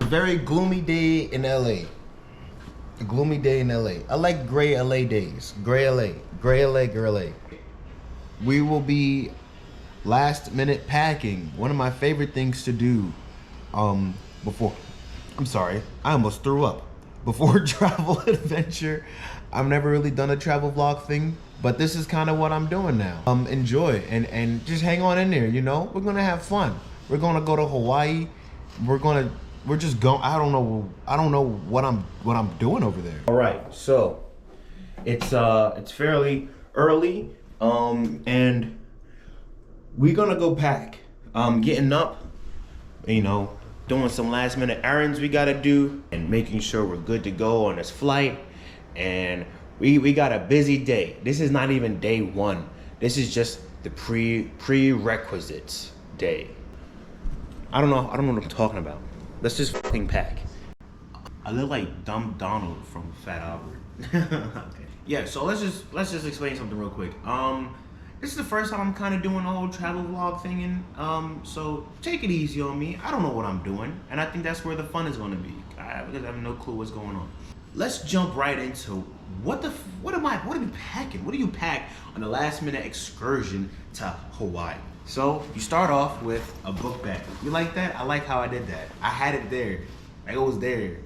very gloomy day in LA. A gloomy day in LA. I like gray LA days. Gray LA. Gray LA, gray LA. We will be last minute packing. One of my favorite things to do before, I'm sorry, I almost threw up. Before travel adventure. I've never really done a travel vlog thing, but this is kind of what I'm doing now. Enjoy and just hang on in there, you know? We're gonna have fun. We're gonna go to Hawaii. We're just going, I don't know what I'm doing over there. All right, so it's fairly early, and we're gonna go pack. Getting up, you know, doing some last minute errands we gotta do, and making sure we're good to go on this flight. And we got a busy day. This is not even day one. This is just the prerequisites day. I don't know what I'm talking about. Let's just fucking pack. I look like Dumb Donald from Fat Albert. Yeah, so let's just explain something real quick. This is the first time I'm kind of doing the whole travel vlog thing, and so take it easy on me. I don't know what I'm doing, and I think that's where the fun is going to be. Because I have no clue what's going on. Let's jump right into what are we packing? What do you pack on the last minute excursion to Hawaii? So you start off with a book bag. You like that? I like how I did that. I had it there. It was there.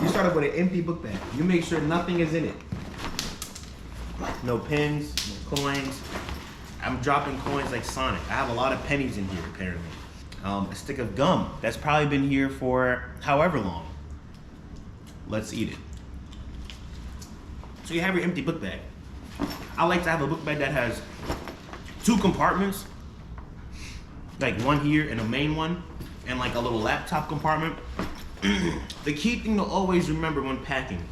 You start off with an empty book bag. You make sure nothing is in it. No pens, no coins. I'm dropping coins like Sonic. I have a lot of pennies in here apparently. A stick of gum that's probably been here for however long. Let's eat it. So you have your empty book bag. I like to have a book bag that has 2 compartments, like one here and a main one, and like a little laptop compartment. The key thing to always remember when packing,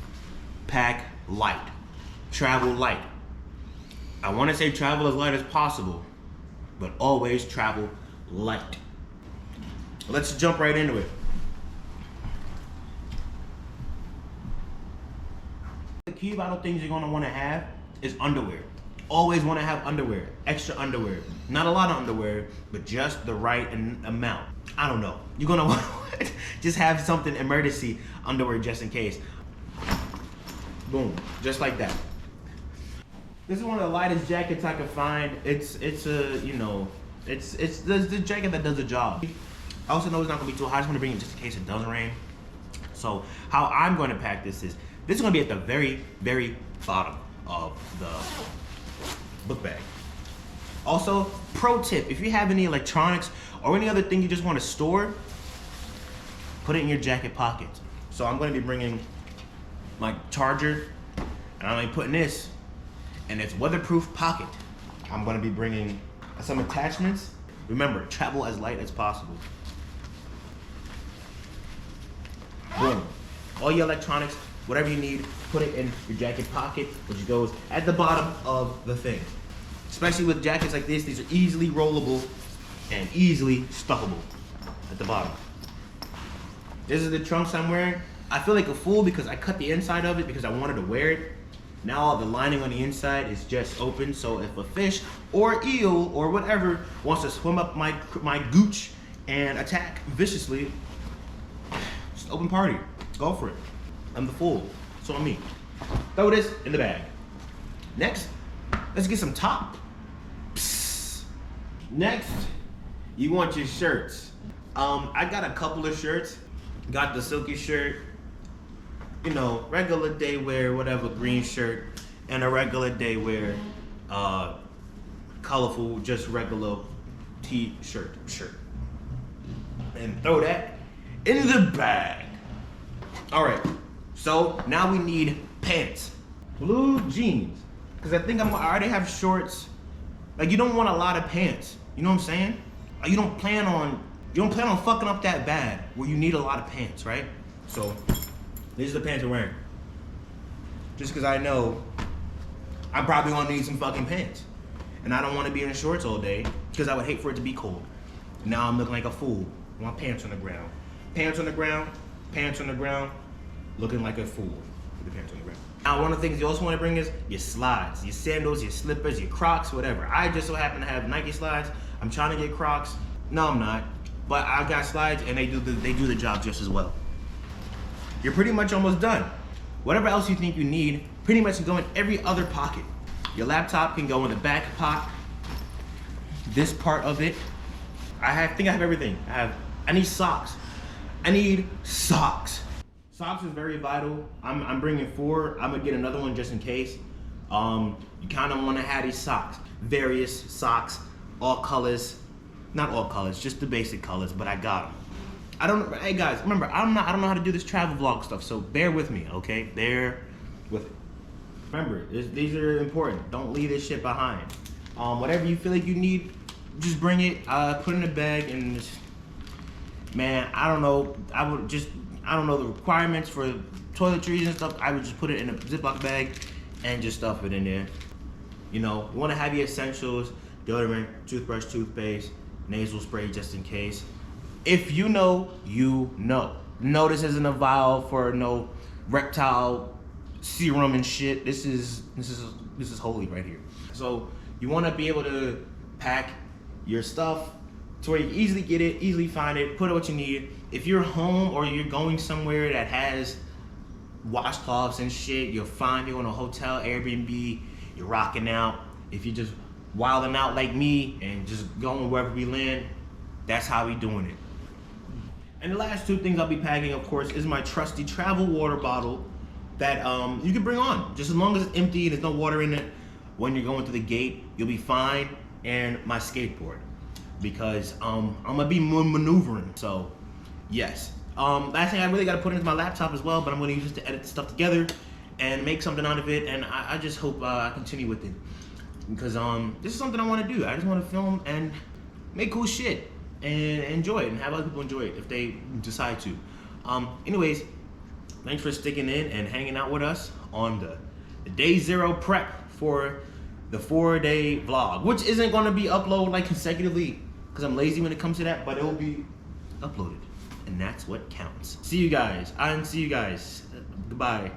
pack light, travel light. I want to say travel as light as possible, but always travel light. Let's jump right into it. The key vital things you're gonna want to have is underwear. Always want to have underwear, extra underwear. Not a lot of underwear, but just the right amount. I don't know. You're gonna want to just have something emergency underwear just in case. Boom, just like that. This is one of the lightest jackets I could find. It's a, you know, it's the jacket that does the job. I also know it's not gonna be too hot. I just want to bring it just in case it doesn't rain. So how I'm going to pack this is gonna be at the very, very bottom of the book bag. Also, pro tip, if you have any electronics or any other thing you just want to store, put it in your jacket pocket. So I'm going to be bringing my charger, and I'm going to be putting this in its weatherproof pocket. I'm going to be bringing some attachments. Remember, travel as light as possible. Boom. All your electronics, whatever you need, put it in your jacket pocket, which goes at the bottom of the thing. Especially with jackets like this, these are easily rollable and easily stuffable at the bottom. This is the trunks I'm wearing. I feel like a fool because I cut the inside of it because I wanted to wear it. Now all the lining on the inside is just open, so if a fish or eel or whatever wants to swim up my gooch and attack viciously, just open party, go for it. I'm the fool, so on me. Throw this in the bag. Next, let's get some top. Psst. Next, you want your shirts. I got a couple of shirts. Got the silky shirt, you know, regular day wear, whatever, green shirt, and a regular day wear, colorful, just regular t-shirt shirt. And throw that in the bag. All right, so now we need pants. Blue jeans, because I think I already have shorts. Like, you don't want a lot of pants, you know what I'm saying? Like, you don't plan on fucking up that bad where you need a lot of pants, right? So these are the pants I'm wearing. Just because I know I'm probably gonna need some fucking pants. And I don't want to be in shorts all day because I would hate for it to be cold. Now I'm looking like a fool. I want pants on the ground. Pants on the ground, pants on the ground, looking like a fool with the pants on the ground. Now, one of the things you also want to bring is your slides, your sandals, your slippers, your Crocs, whatever. I just so happen to have Nike slides. I'm trying to get Crocs. No, I'm not. but I got slides and they do the job just as well. You're pretty much almost done. Whatever else you think you need, pretty much can go in every other pocket. Your laptop can go in the back pocket. This part of it, I think I have everything. I need socks. I need socks. Socks is very vital. I'm bringing 4. I'm gonna get another one just in case. You kind of want to have these socks. Various socks, all colors. Not all colors, just the basic colors, but I got them. Hey guys, remember, I don't know how to do this travel vlog stuff, so bear with me, okay? Bear with it. Remember, these are important. Don't leave this shit behind. Whatever you feel like you need, just bring it, put it in a bag, and just, man, I don't know. I don't know the requirements for toiletries and stuff. I would just put it in a Ziploc bag and just stuff it in there. You know, you want to have your essentials: deodorant, toothbrush, toothpaste, nasal spray just in case. If you know, you know. No, this isn't a vial for no reptile serum and shit. This is holy right here. So you want to be able to pack your stuff to where you easily get it, easily find it, put it what you need. If you're home or you're going somewhere that has washcloths and shit, you're fine. You're in a hotel, Airbnb, you're rocking out. If you're just wilding out like me and just going wherever we land, that's how we doing it. And the last 2 things I'll be packing, of course, is my trusty travel water bottle that you can bring on. Just as long as it's empty, there's no water in it. When you're going through the gate, you'll be fine. And my skateboard, because I'm gonna be maneuvering. So yes. Last thing I really gotta put into my laptop as well, but I'm gonna use this to edit the stuff together and make something out of it. And I just hope I continue with it, because this is something I want to do. I just want to film and make cool shit and enjoy it and have other people enjoy it if they decide to. Anyways, thanks for sticking in and hanging out with us on the day 0 prep for the 4-day vlog, which isn't going to be uploaded like consecutively because I'm lazy when it comes to that, but it will be uploaded, and that's what counts. See you guys. Goodbye.